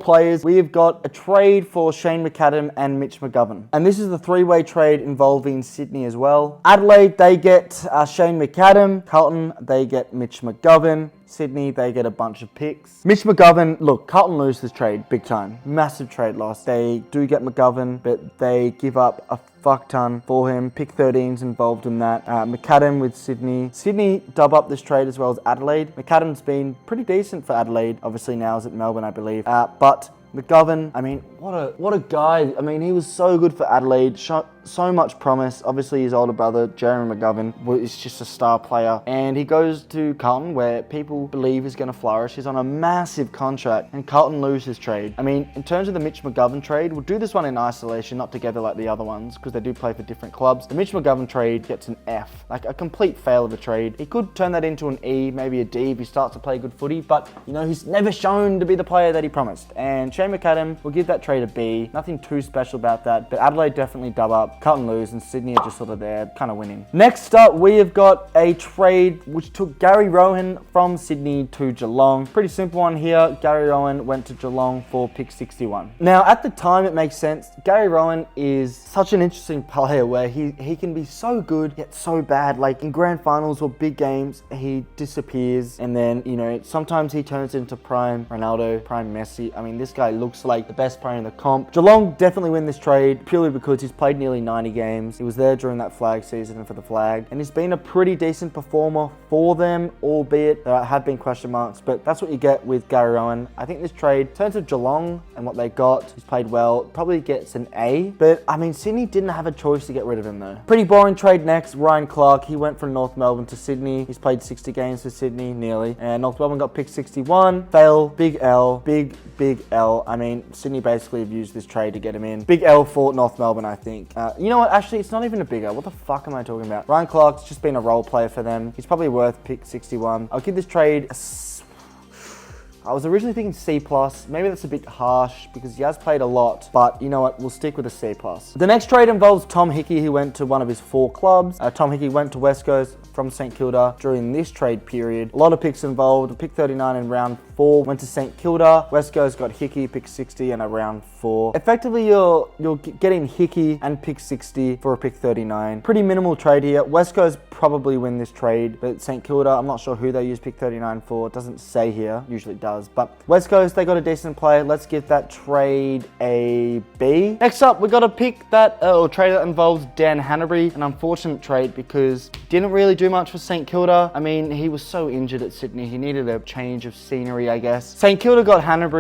players, we have got a trade for Shane McAdam and Mitch McGovern. And this is the three-way trade involving Sydney as well. Adelaide, they get Shane McAdam. Carlton, they get Mitch McGovern. Sydney, they get a bunch of picks. Mitch McGovern, look, Carlton lose this trade big time. Massive trade loss. They do get McGovern, but they give up a fuck ton for him. Pick 13's involved in that. McAdam with Sydney. Sydney dub up this trade as well as Adelaide. McAdam's been pretty decent for Adelaide. Obviously now is at Melbourne, I believe. But McGovern, I mean, what a guy. I mean, he was so good for Adelaide. So much promise. Obviously, his older brother, Jeremy McGovern, is just a star player. And he goes to Carlton, where people believe he's going to flourish. He's on a massive contract, and Carlton lose his trade. I mean, in terms of the Mitch McGovern trade, we'll do this one in isolation, not together like the other ones, because they do play for different clubs. The Mitch McGovern trade gets an F, like a complete fail of a trade. He could turn that into an E, maybe a D if he starts to play good footy, but, you know, he's never shown to be the player that he promised. And Shane McAdam, we'll give that trade a B. Nothing too special about that, but Adelaide definitely dub up. Carlton lose, and Sydney are just sort of there, kind of winning. Next up, we have got a trade which took Gary Rohan from Sydney to Geelong. Pretty simple one here. Gary Rohan went to Geelong for pick 61. Now, at the time, it makes sense. Gary Rohan is such an interesting player where he can be so good, yet so bad. Like in grand finals or big games, he disappears, and then, you know, sometimes he turns into prime Ronaldo, prime Messi. I mean, this guy looks like the best player in the comp. Geelong definitely win this trade purely because he's played nearly 90 games. He was there during that flag season and for the flag, and he's been a pretty decent performer for them, albeit there have been question marks, but that's what you get with Gary Rohan. I think this trade, in terms of Geelong and what they got, he's played well, probably gets an A, but I mean, Sydney didn't have a choice to get rid of him though. Pretty boring trade next. Ryan Clark, he went from North Melbourne to Sydney. He's played 60 games for Sydney, nearly, and North Melbourne got picked 61. Fail, big L, big L. I mean, Sydney basically have used this trade to get him in. Big L for North Melbourne, I think. You know what, actually, it's not even a big L. What the fuck am I talking about? Ryan Clark's just been a role player for them. He's probably worth pick 61. I'll give this trade a I was originally thinking C+. Maybe that's a bit harsh because he has played a lot, but you know what? We'll stick with a C+. The next trade involves Tom Hickey, who went to one of his 4 clubs. Tom Hickey went to West Coast from St Kilda during this trade period. A lot of picks involved. Pick 39 in round 4 went to St Kilda. West Coast got Hickey, pick 60, and a round 4. Effectively, you're getting Hickey and pick 60 for a pick 39. Pretty minimal trade here. West Coast probably win this trade, but St Kilda, I'm not sure who they use pick 39 for. It doesn't say here. Usually it does. But West Coast, they got a decent player. Let's give that trade a B. Next up, we got a pick that, or trade that involves Dan Hanbury. An unfortunate trade because didn't really do much for St Kilda. I mean, he was so injured at Sydney. He needed a change of scenery, I guess. St Kilda got Hanbury.